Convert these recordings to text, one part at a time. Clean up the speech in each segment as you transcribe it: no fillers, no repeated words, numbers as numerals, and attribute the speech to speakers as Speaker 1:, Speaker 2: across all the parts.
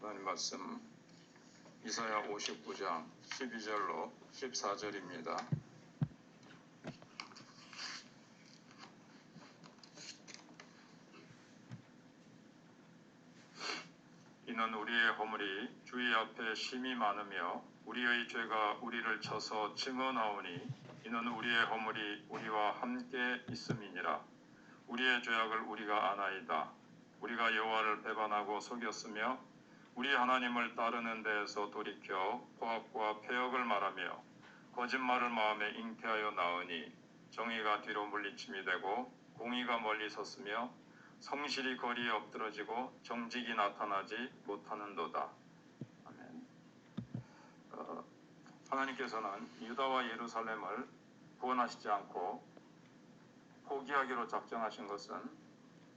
Speaker 1: 하나님 말씀 이사야 59장 12절로 14절입니다. 이는 우리의 허물이 주의 앞에 심히 많으며 우리의 죄가 우리를 쳐서 증언하오니 이는 우리의 허물이 우리와 함께 있음이니라. 우리의 죄악을 우리가 아나이다. 우리가 여호와를 배반하고 속였으며 우리 하나님을 따르는 데에서 돌이켜 포악과 패역을 말하며 거짓말을 마음에 잉태하여 낳으니 정의가 뒤로 물리침이 되고 공의가 멀리 섰으며 성실이 거리에 엎드러지고 정직이 나타나지 못하는도다. 아멘. 하나님께서는 유다와 예루살렘을 구원하시지 않고 포기하기로 작정하신 것은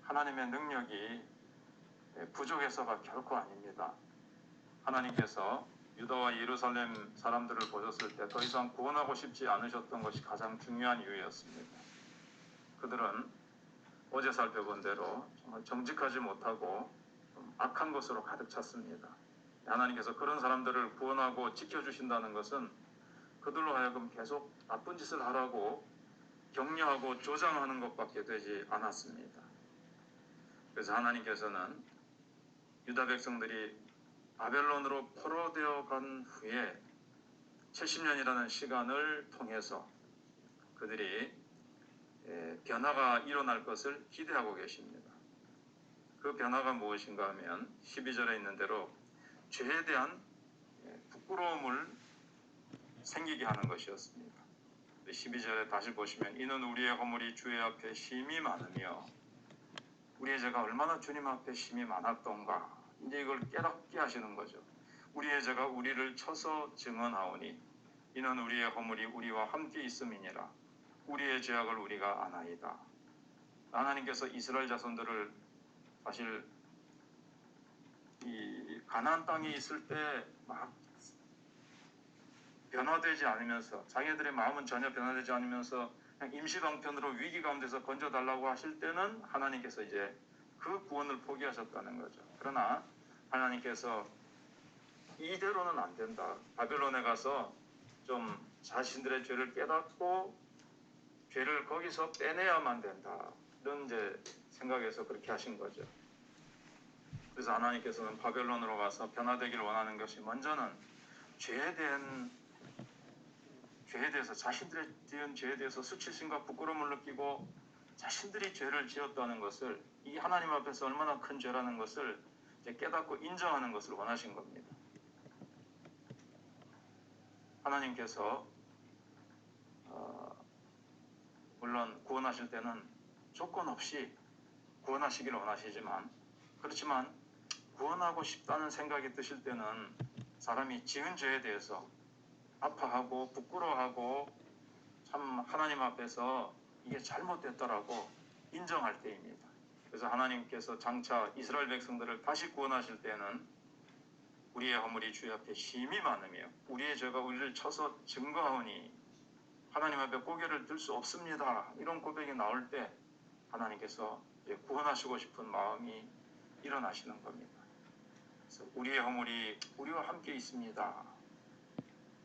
Speaker 1: 하나님의 능력이 부족해서가 결코 아닙니다. 하나님께서 유다와 예루살렘 사람들을 보셨을 때 더 이상 구원하고 싶지 않으셨던 것이 가장 중요한 이유였습니다. 그들은 어제 살펴본 대로 정말 정직하지 못하고 악한 것으로 가득 찼습니다. 하나님께서 그런 사람들을 구원하고 지켜주신다는 것은 그들로 하여금 계속 나쁜 짓을 하라고 격려하고 조장하는 것밖에 되지 않았습니다. 그래서 하나님께서는 유다 백성들이 바벨론으로 포로되어 간 후에 70년이라는 시간을 통해서 그들이 변화가 일어날 것을 기대하고 계십니다. 그 변화가 무엇인가 하면 12절에 있는 대로 죄에 대한 부끄러움을 생기게 하는 것이었습니다. 12절에 다시 보시면 이는 우리의 허물이 주의 앞에 심히 많으며 우리의 죄가 얼마나 주님 앞에 심히 많았던가 이제 이걸 깨닫게 하시는 거죠. 우리의 죄가 우리를 쳐서 증언하오니 이는 우리의 허물이 우리와 함께 있음이니라. 우리의 죄악을 우리가 아나이다. 하나님께서 이스라엘 자손들을 사실 이 가나안 땅에 있을 때 막 변화되지 않으면서 자기들의 마음은 전혀 변화되지 않으면서 그냥 임시방편으로 위기 가운데서 건져달라고 하실 때는 하나님께서 이제 그 구원을 포기하셨다는 거죠. 그러나 하나님께서 이대로는 안 된다. 바벨론에 가서 좀 자신들의 죄를 깨닫고 죄를 거기서 빼내야만 된다. 이런 이제 생각에서 그렇게 하신 거죠. 그래서 하나님께서는 바벨론으로 가서 변화되기를 원하는 것이 먼저는 죄에 대해서 자신들의 지은 죄에 대해서 수치심과 부끄러움을 느끼고 자신들이 죄를 지었다는 것을 이 하나님 앞에서 얼마나 큰 죄라는 것을 이제 깨닫고 인정하는 것을 원하신 겁니다. 하나님께서 물론 구원하실 때는 조건 없이 구원하시기를 원하시지만 그렇지만 구원하고 싶다는 생각이 드실 때는 사람이 지은 죄에 대해서 아파하고 부끄러워하고 참 하나님 앞에서 이게 잘못됐다라고 인정할 때입니다. 그래서 하나님께서 장차 이스라엘 백성들을 다시 구원하실 때는 우리의 허물이 주의 앞에 심히 많으며 우리의 죄가 우리를 쳐서 증거하오니 하나님 앞에 고개를 들 수 없습니다. 이런 고백이 나올 때 하나님께서 이제 구원하시고 싶은 마음이 일어나시는 겁니다. 그래서 우리의 허물이 우리와 함께 있습니다.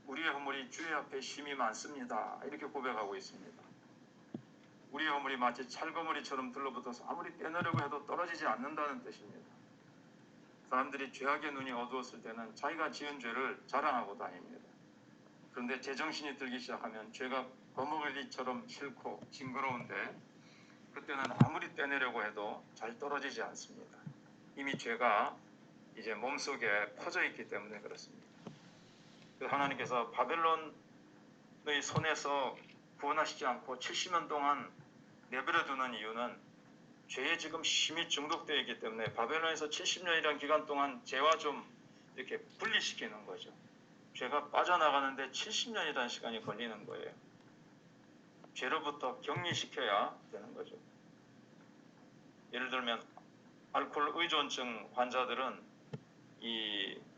Speaker 1: 우리의 허물이 주의 앞에 심히 많습니다. 이렇게 고백하고 있습니다. 우리의 허물이 마치 찰거머리처럼 들러붙어서 아무리 떼내려고 해도 떨어지지 않는다는 뜻입니다. 사람들이 죄악의 눈이 어두웠을 때는 자기가 지은 죄를 자랑하고 다닙니다. 그런데 제정신이 들기 시작하면 죄가 거머리처럼 싫고 징그러운데 그때는 아무리 떼내려고 해도 잘 떨어지지 않습니다. 이미 죄가 이제 몸속에 퍼져 있기 때문에 그렇습니다. 하나님께서 바벨론의 손에서 구원하시지 않고 70년 동안 내버려 두는 이유는 죄에 지금 심히 중독되어 있기 때문에 바벨론에서 70년이라는 기간 동안 죄와 좀 이렇게 분리시키는 거죠. 죄가 빠져나가는데 70년이라는 시간이 걸리는 거예요. 죄로부터 격리시켜야 되는 거죠. 예를 들면 알코올 의존증 환자들은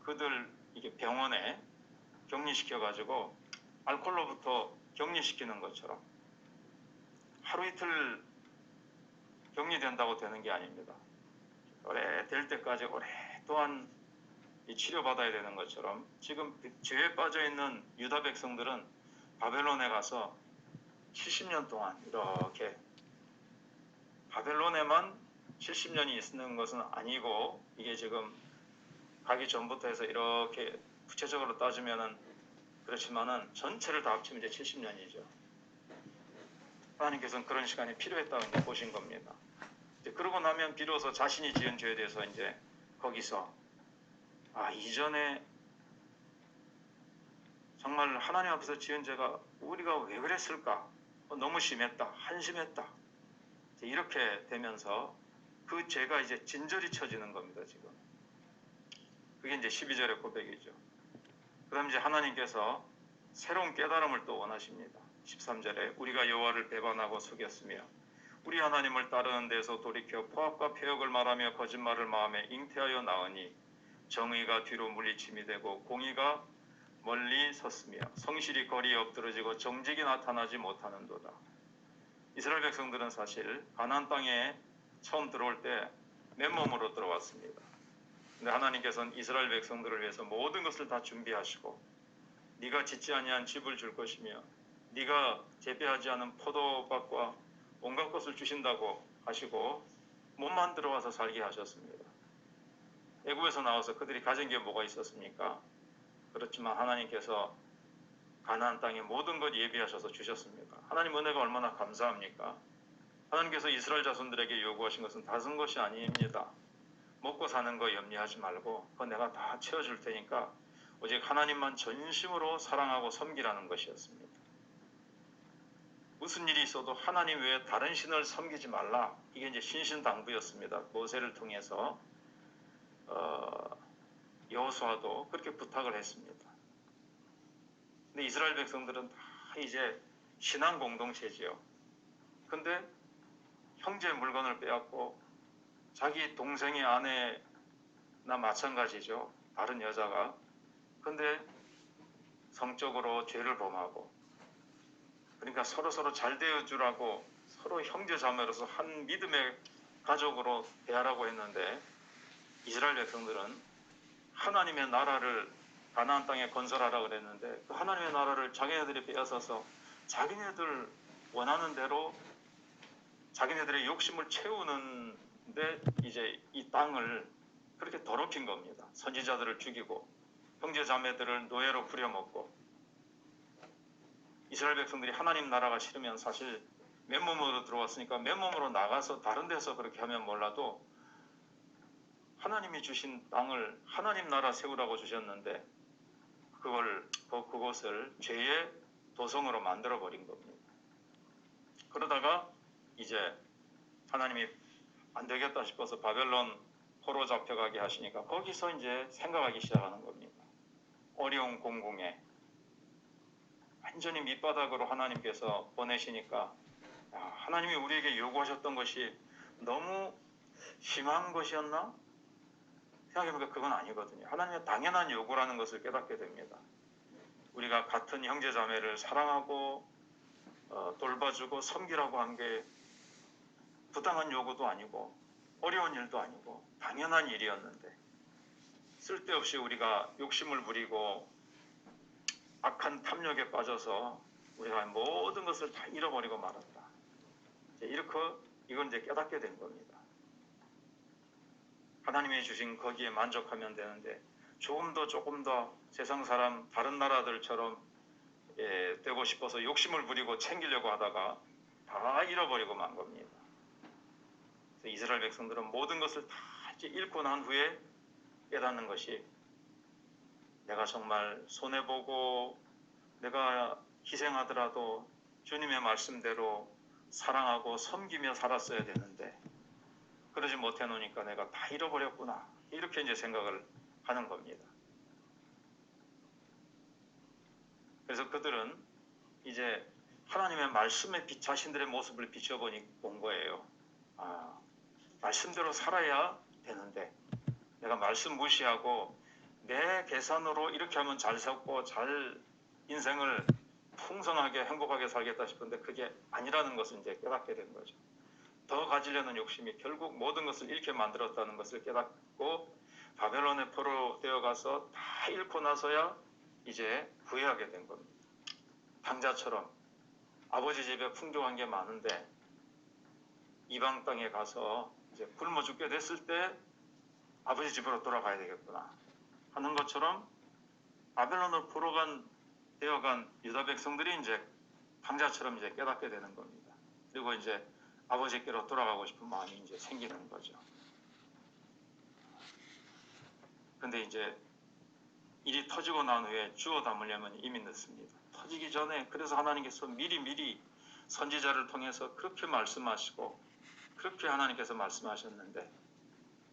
Speaker 1: 그들 이게 병원에 격리시켜가지고 알코올로부터 격리시키는 것처럼 하루 이틀 격리된다고 되는 게 아닙니다. 오래 될 때까지 오랫동안 이 치료받아야 되는 것처럼 지금 죄에 빠져 있는 유다 백성들은 바벨론에 가서 70년 동안 이렇게 바벨론에만 70년이 있는 것은 아니고 이게 지금 가기 전부터 해서 이렇게 구체적으로 따지면은 그렇지만은 전체를 다 합치면 이제 70년이죠. 하나님께서는 그런 시간이 필요했다고 이제 보신 겁니다. 이제 그러고 나면 비로소 자신이 지은 죄에 대해서 이제 거기서 이전에 정말 하나님 앞에서 지은 죄가 우리가 왜 그랬을까? 너무 심했다, 한심했다. 이렇게 되면서 그 죄가 이제 진절이 쳐지는 겁니다. 지금 그게 이제 12절의 고백이죠. 그 다음 이제 하나님께서 새로운 깨달음을 또 원하십니다. 13절에 우리가 여호와를 배반하고 속였으며 우리 하나님을 따르는 데서 돌이켜 포악과 폐역을 말하며 거짓말을 마음에 잉태하여 나으니 정의가 뒤로 물리침이 되고 공의가 멀리 섰으며 성실이 거리에 엎드러지고 정직이 나타나지 못하는도다. 이스라엘 백성들은 사실 가나안 땅에 처음 들어올 때 맨몸으로 들어왔습니다. 근데 하나님께서는 이스라엘 백성들을 위해서 모든 것을 다 준비하시고 네가 짓지 아니한 집을 줄 것이며 네가 재배하지 않은 포도밭과 온갖 것을 주신다고 하시고 몸만 들어와서 살게 하셨습니다. 애굽에서 나와서 그들이 가진 게 뭐가 있었습니까? 그렇지만 하나님께서 가나안 땅에 모든 것 예비하셔서 주셨습니다. 하나님 은혜가 얼마나 감사합니까? 하나님께서 이스라엘 자손들에게 요구하신 것은 다른 것이 아닙니다. 먹고 사는 거 염려하지 말고 그거 내가 다 채워줄 테니까 오직 하나님만 전심으로 사랑하고 섬기라는 것이었습니다. 무슨 일이 있어도 하나님 외에 다른 신을 섬기지 말라. 이게 이제 신신당부였습니다. 모세를 통해서 여호수아도 그렇게 부탁을 했습니다. 근데 이스라엘 백성들은 다 이제 신앙 공동체지요. 근데 형제의 물건을 빼앗고 자기 동생의 아내나 마찬가지죠. 다른 여자가. 근데 성적으로 죄를 범하고 그러니까 서로 잘 되어주라고 서로 형제 자매로서 한 믿음의 가족으로 대하라고 했는데 이스라엘 백성들은 하나님의 나라를 가나안 땅에 건설하라고 그랬는데 그 하나님의 나라를 자기네들이 빼앗아서 자기네들 원하는 대로 자기네들의 욕심을 채우는데 이제 이 땅을 그렇게 더럽힌 겁니다. 선지자들을 죽이고 형제 자매들을 노예로 부려먹고 이스라엘 백성들이 하나님 나라가 싫으면 사실 맨몸으로 들어왔으니까 맨몸으로 나가서 다른 데서 그렇게 하면 몰라도 하나님이 주신 땅을 하나님 나라 세우라고 주셨는데 그곳을 죄의 도성으로 만들어 버린 겁니다. 그러다가 이제 하나님이 안 되겠다 싶어서 바벨론 포로 잡혀가게 하시니까 거기서 이제 생각하기 시작하는 겁니다. 어려운 공공에 완전히 밑바닥으로 하나님께서 보내시니까 하나님이 우리에게 요구하셨던 것이 너무 심한 것이었나? 생각해보니까 그건 아니거든요. 하나님의 당연한 요구라는 것을 깨닫게 됩니다. 우리가 같은 형제자매를 사랑하고 돌봐주고 섬기라고 한 게 부당한 요구도 아니고 어려운 일도 아니고 당연한 일이었는데 쓸데없이 우리가 욕심을 부리고 악한 탐욕에 빠져서 우리가 모든 것을 다 잃어버리고 말았다. 이건 이제 깨닫게 된 겁니다. 하나님이 주신 거기에 만족하면 되는데 조금 더 세상 사람 다른 나라들처럼 되고 싶어서 욕심을 부리고 챙기려고 하다가 다 잃어버리고 만 겁니다. 그래서 이스라엘 백성들은 모든 것을 다 잃고 난 후에 깨닫는 것이 내가 정말 손해보고 내가 희생하더라도 주님의 말씀대로 사랑하고 섬기며 살았어야 되는데 그러지 못해 놓으니까 내가 다 잃어버렸구나. 이렇게 이제 생각을 하는 겁니다. 그래서 그들은 이제 하나님의 말씀에 자신들의 모습을 비춰본 거예요. 말씀대로 살아야 되는데 내가 말씀 무시하고 내 계산으로 이렇게 하면 잘 살고 잘 인생을 풍성하게 행복하게 살겠다 싶은데 그게 아니라는 것을 이제 깨닫게 된 거죠. 더 가지려는 욕심이 결국 모든 것을 잃게 만들었다는 것을 깨닫고 바벨론에 포로되어 들어가서 다 잃고 나서야 이제 후회하게 된 겁니다. 방자처럼 아버지 집에 풍족한 게 많은데 이방 땅에 가서 이제 굶어 죽게 됐을 때 아버지 집으로 돌아가야 되겠구나 하는 것처럼 바벨론으로 되어간 유다 백성들이 이제 방자처럼 이제 깨닫게 되는 겁니다. 그리고 이제 아버지께로 돌아가고 싶은 마음이 이제 생기는 거죠. 근데 이제 일이 터지고 난 후에 주워 담으려면 이미 늦습니다. 터지기 전에 그래서 하나님께서 미리 선지자를 통해서 그렇게 말씀하시고 그렇게 하나님께서 말씀하셨는데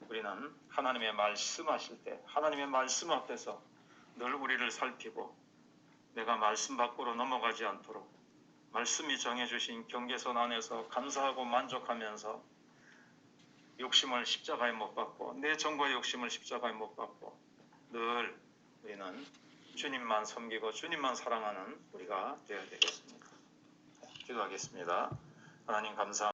Speaker 1: 우리는 하나님의 말씀하실 때 하나님의 말씀 앞에서 늘 우리를 살피고 내가 말씀 밖으로 넘어가지 않도록 말씀이 정해주신 경계선 안에서 감사하고 만족하면서 욕심을 십자가에 못 박고 내 정과 욕심을 십자가에 못 박고 늘 우리는 주님만 섬기고 주님만 사랑하는 우리가 되어야 되겠습니다. 기도하겠습니다. 하나님 감사합니다.